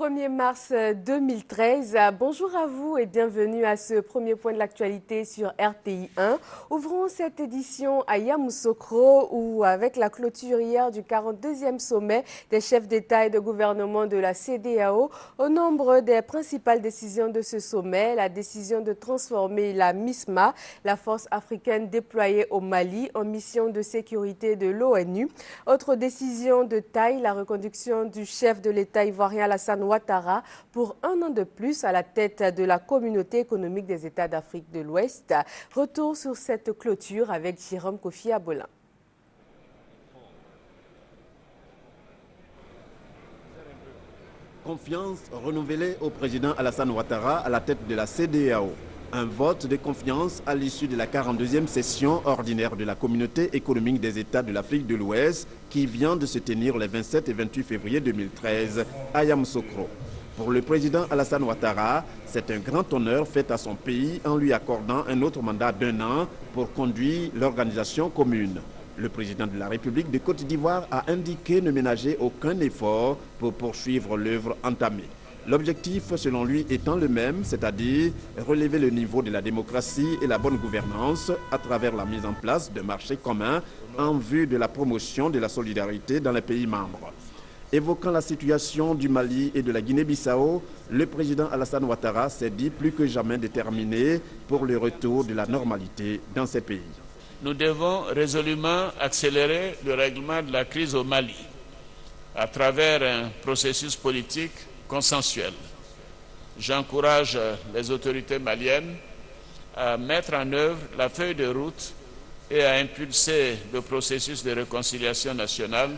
1er mars 2013. Bonjour à vous et bienvenue à ce premier point de l'actualité sur RTI 1. Ouvrons cette édition à Yamoussoukro où, avec la clôture hier du 42e sommet des chefs d'État et de gouvernement de la CEDEAO, au nombre des principales décisions de ce sommet, la décision de transformer la MISMA, la force africaine déployée au Mali, en mission de sécurité de l'ONU. Autre décision de taille, la reconduction du chef de l'État ivoirien Alassane Ouattara pour un an de plus à la tête de la communauté économique des États d'Afrique de l'Ouest. Retour sur cette clôture avec Jérôme Kofi Abolin. Confiance renouvelée au président Alassane Ouattara à la tête de la CEDEAO. Un vote de confiance à l'issue de la 42e session ordinaire de la communauté économique des États de l'Afrique de l'Ouest qui vient de se tenir les 27 et 28 février 2013 à Yamoussoukro. Pour le président Alassane Ouattara, c'est un grand honneur fait à son pays en lui accordant un autre mandat d'1 an pour conduire l'organisation commune. Le président de la République de Côte d'Ivoire a indiqué ne ménager aucun effort pour poursuivre l'œuvre entamée. L'objectif, selon lui, étant le même, c'est-à-dire relever le niveau de la démocratie et la bonne gouvernance à travers la mise en place de marchés communs en vue de la promotion de la solidarité dans les pays membres. Évoquant la situation du Mali et de la Guinée-Bissau, le président Alassane Ouattara s'est dit plus que jamais déterminé pour le retour de la normalité dans ces pays. Nous devons résolument accélérer le règlement de la crise au Mali à travers un processus politique consensuel. J'encourage les autorités maliennes à mettre en œuvre la feuille de route et à impulser le processus de réconciliation nationale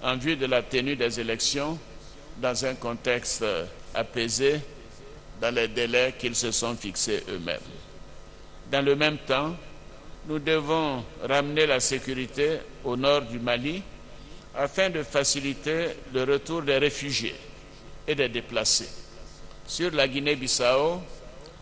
en vue de la tenue des élections dans un contexte apaisé dans les délais qu'ils se sont fixés eux-mêmes. Dans le même temps, nous devons ramener la sécurité au nord du Mali afin de faciliter le retour des réfugiés et des déplacés. Sur la Guinée-Bissau,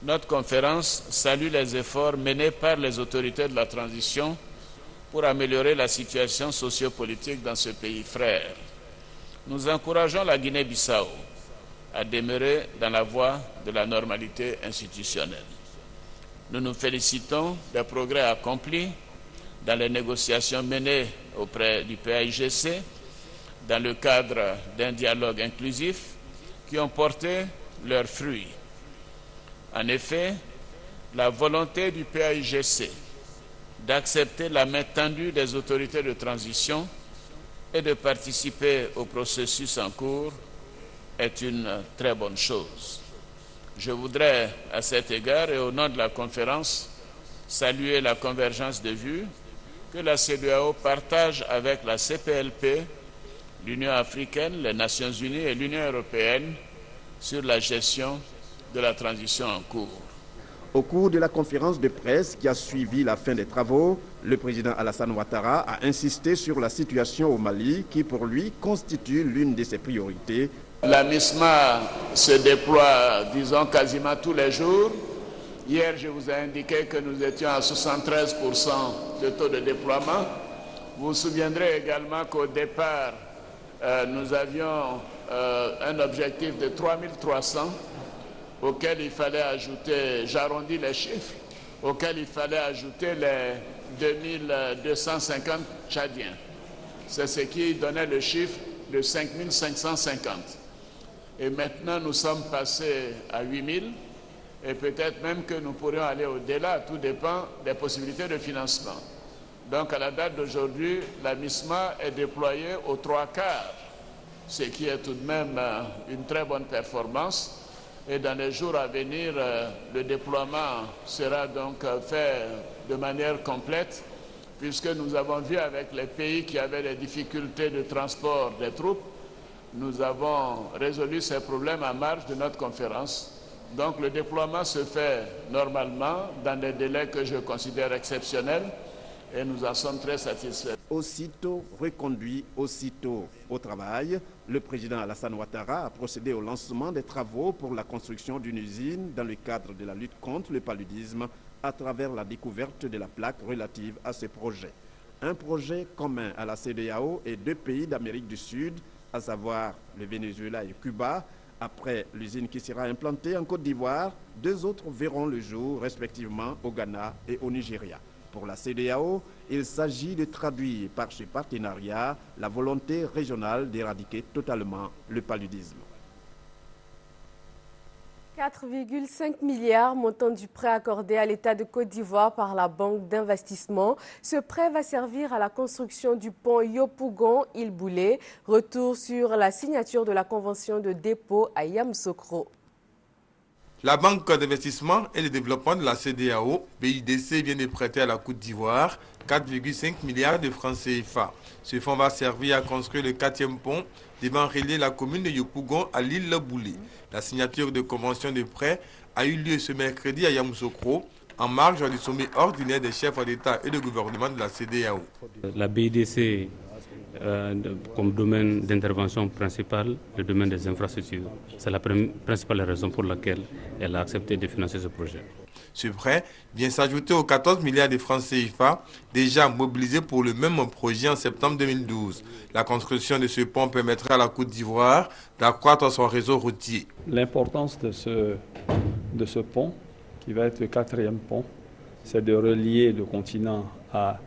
notre conférence salue les efforts menés par les autorités de la transition pour améliorer la situation sociopolitique dans ce pays frère. Nous encourageons la Guinée-Bissau à demeurer dans la voie de la normalité institutionnelle. Nous nous félicitons des progrès accomplis dans les négociations menées auprès du PAIGC dans le cadre d'un dialogue inclusif qui ont porté leurs fruits. En effet, la volonté du PAIGC d'accepter la main tendue des autorités de transition et de participer au processus en cours est une très bonne chose. Je voudrais, à cet égard et au nom de la conférence, saluer la convergence de vues que la CEDEAO partage avec la CPLP, l'Union africaine, les Nations unies et l'Union européenne sur la gestion de la transition en cours. Au cours de la conférence de presse qui a suivi la fin des travaux, le président Alassane Ouattara a insisté sur la situation au Mali qui, pour lui, constitue l'une de ses priorités. La MISMA se déploie, disons, quasiment tous les jours. Hier, je vous ai indiqué que nous étions à 73% de taux de déploiement. Vous vous souviendrez également qu'au départ, nous avions un objectif de 3300 auquel il fallait ajouter, j'arrondis les chiffres, auquel il fallait ajouter les 2250 Tchadiens. C'est ce qui donnait le chiffre de 5550. Et maintenant, nous sommes passés à 8000 et peut-être même que nous pourrions aller au-delà. Tout dépend des possibilités de financement. Donc, à la date d'aujourd'hui, la MISMA est déployée aux 3/4, ce qui est tout de même une très bonne performance. Et dans les jours à venir, le déploiement sera donc fait de manière complète, puisque nous avons vu avec les pays qui avaient des difficultés de transport des troupes, nous avons résolu ces problèmes en marge de notre conférence. Donc le déploiement se fait normalement dans des délais que je considère exceptionnels et nous en sommes très satisfaits. Aussitôt reconduit, aussitôt au travail, le président Alassane Ouattara a procédé au lancement des travaux pour la construction d'une usine dans le cadre de la lutte contre le paludisme à travers la découverte de la plaque relative à ce projet. Un projet commun à la CEDEAO et 2 pays d'Amérique du Sud, à savoir le Venezuela et Cuba, Après l'usine qui sera implantée en Côte d'Ivoire, 2 autres verront le jour respectivement au Ghana et au Nigeria. Pour la CEDEAO, il s'agit de traduire par ce partenariat la volonté régionale d'éradiquer totalement le paludisme. 4,5 milliards montant du prêt accordé à l'État de Côte d'Ivoire par la Banque d'investissement. Ce prêt va servir à la construction du pont Yopougon-Île-Boulé. Retour sur la signature de la convention de dépôt à Yamoussoukro. La Banque d'investissement et de développement de la CEDEAO, BIDC, vient de prêter à la Côte d'Ivoire 4,5 milliards de francs CFA. Ce fonds va servir à construire le 4e pont devant relier la commune de Yopougon à l'île Boulé. La signature de convention de prêt a eu lieu ce mercredi à Yamoussoukro, en marge du sommet ordinaire des chefs d'État et de gouvernement de la CEDEAO. La BIDC, comme domaine d'intervention principal, le domaine des infrastructures. C'est la principale raison pour laquelle elle a accepté de financer ce projet. Ce prêt vient s'ajouter aux 14 milliards de francs CFA déjà mobilisés pour le même projet en septembre 2012. La construction de ce pont permettra à la Côte d'Ivoire d'accroître son réseau routier. L'importance de ce pont, qui va être le 4e pont, c'est de relier le continent à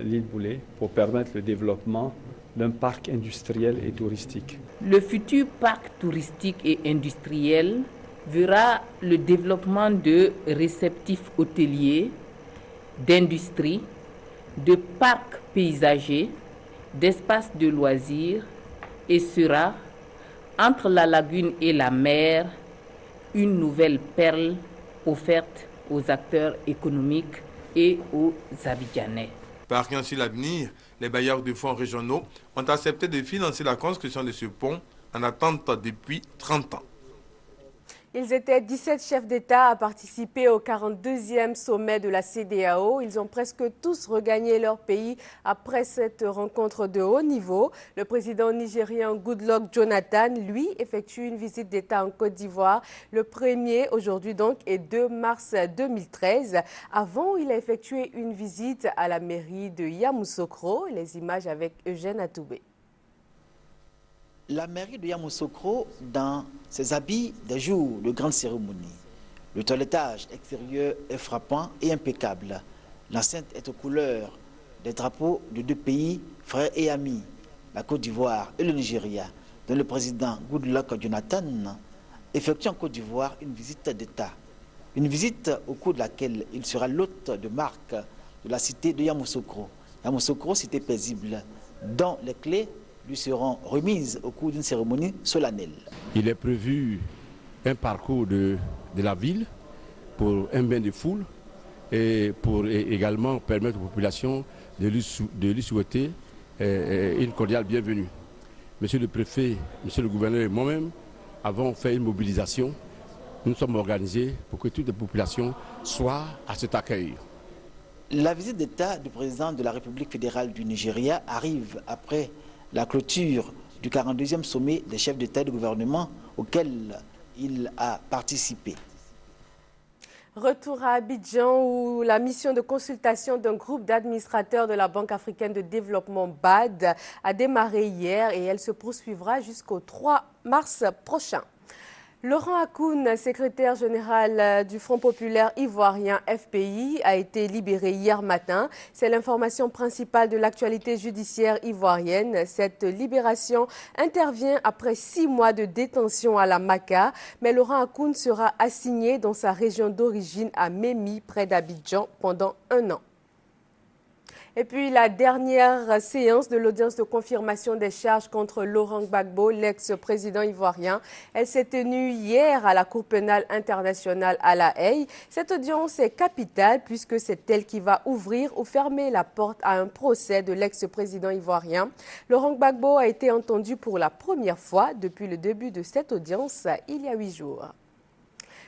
l'île Boulé pour permettre le développement d'un parc industriel et touristique. Le futur parc touristique et industriel verra le développement de réceptifs hôteliers, d'industries, de parcs paysagers, d'espaces de loisirs et sera, entre la lagune et la mer, une nouvelle perle offerte aux acteurs économiques et aux Abidjanais. Pariant sur l'avenir, les bailleurs de fonds régionaux ont accepté de financer la construction de ce pont en attente depuis 30 ans. Ils étaient 17 chefs d'État à participer au 42e sommet de la CEDEAO. Ils ont presque tous regagné leur pays après cette rencontre de haut niveau. Le président nigérien Goodluck Jonathan, lui, effectue une visite d'État en Côte d'Ivoire le 1er, aujourd'hui donc, et 2 mars 2013. Avant, il a effectué une visite à la mairie de Yamoussoukro. Les images avec Eugène Atoubé. La mairie de Yamoussoukro dans ses habits des jours de grande cérémonie. Le toilettage extérieur est frappant et impeccable. L'enceinte est aux couleurs des drapeaux de 2 pays, frères et amis, la Côte d'Ivoire et le Nigeria, dont le président Goodluck Jonathan effectue en Côte d'Ivoire une visite d'État. Une visite au cours de laquelle il sera l'hôte de marque de la cité de Yamoussoukro. Yamoussoukro, cité paisible, dont les clés lui seront remises au cours d'une cérémonie solennelle. Il est prévu un parcours de la ville pour un bain de foule et pour également permettre aux populations de lui souhaiter une cordiale bienvenue. Monsieur le préfet, monsieur le gouverneur et moi-même avons fait une mobilisation. Nous sommes organisés pour que toutes les populations soient à cet accueil. La visite d'État du président de la République fédérale du Nigeria arrive après la clôture du 42e sommet des chefs d'État et de gouvernement auquel il a participé. Retour à Abidjan où la mission de consultation d'un groupe d'administrateurs de la Banque africaine de développement BAD a démarré hier et elle se poursuivra jusqu'au 3 mars prochain. Laurent Akoun, secrétaire général du Front populaire ivoirien FPI, a été libéré hier matin. C'est l'information principale de l'actualité judiciaire ivoirienne. Cette libération intervient après 6 mois de détention à la Maka, mais Laurent Akoun sera assigné dans sa région d'origine à Mémi, près d'Abidjan, pendant 1 an. Et puis la dernière séance de l'audience de confirmation des charges contre Laurent Gbagbo, l'ex-président ivoirien. Elle s'est tenue hier à la Cour pénale internationale à La Haye. Cette audience est capitale puisque c'est elle qui va ouvrir ou fermer la porte à un procès de l'ex-président ivoirien. Laurent Gbagbo a été entendu pour la première fois depuis le début de cette audience il y a 8 jours.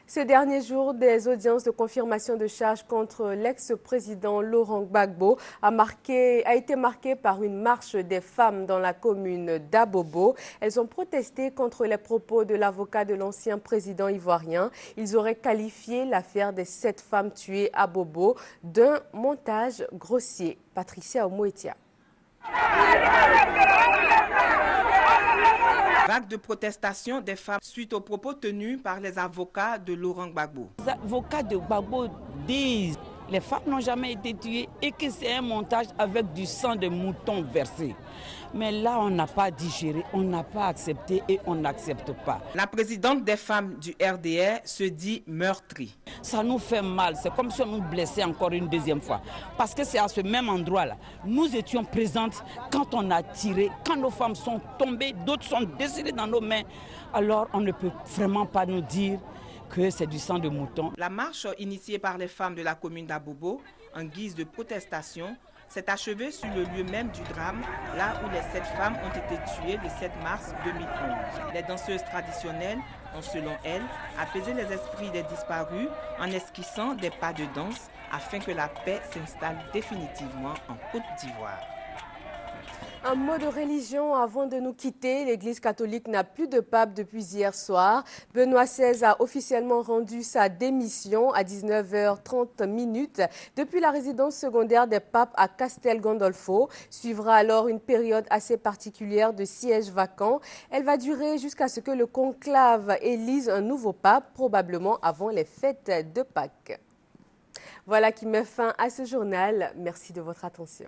Ce dernier jour des audiences de confirmation de charges contre l'ex-président Laurent Gbagbo a été marqué par une marche des femmes dans la commune d'Abobo. Elles ont protesté contre les propos de l'avocat de l'ancien président ivoirien. Ils auraient qualifié l'affaire des 7 femmes tuées à Bobo d'un montage grossier. Patricia Omoetia. Vague de protestation des femmes suite aux propos tenus par les avocats de Laurent Gbagbo. Les avocats de Gbagbo disent les femmes n'ont jamais été tuées et que c'est un montage avec du sang de mouton versé. Mais là, on n'a pas digéré, on n'a pas accepté et on n'accepte pas. La présidente des femmes du RDR se dit meurtrie. Ça nous fait mal, c'est comme si on nous blessait encore une deuxième fois. Parce que c'est à ce même endroit-là. Nous étions présentes quand on a tiré, quand nos femmes sont tombées, d'autres sont décédées dans nos mains. Alors on ne peut vraiment pas nous dire que c'est du sang de mouton. La marche initiée par les femmes de la commune d'Abobo, en guise de protestation, s'est achevée sur le lieu même du drame, là où les 7 femmes ont été tuées le 7 mars 2011. Les danseuses traditionnelles ont, selon elles, apaisé les esprits des disparus en esquissant des pas de danse afin que la paix s'installe définitivement en Côte d'Ivoire. Un mot de religion avant de nous quitter. L'Église catholique n'a plus de pape depuis hier soir. Benoît XVI a officiellement rendu sa démission à 19h30 depuis la résidence secondaire des papes à Castel Gandolfo. Suivra alors une période assez particulière de siège vacant. Elle va durer jusqu'à ce que le conclave élise un nouveau pape, probablement avant les fêtes de Pâques. Voilà qui met fin à ce journal. Merci de votre attention.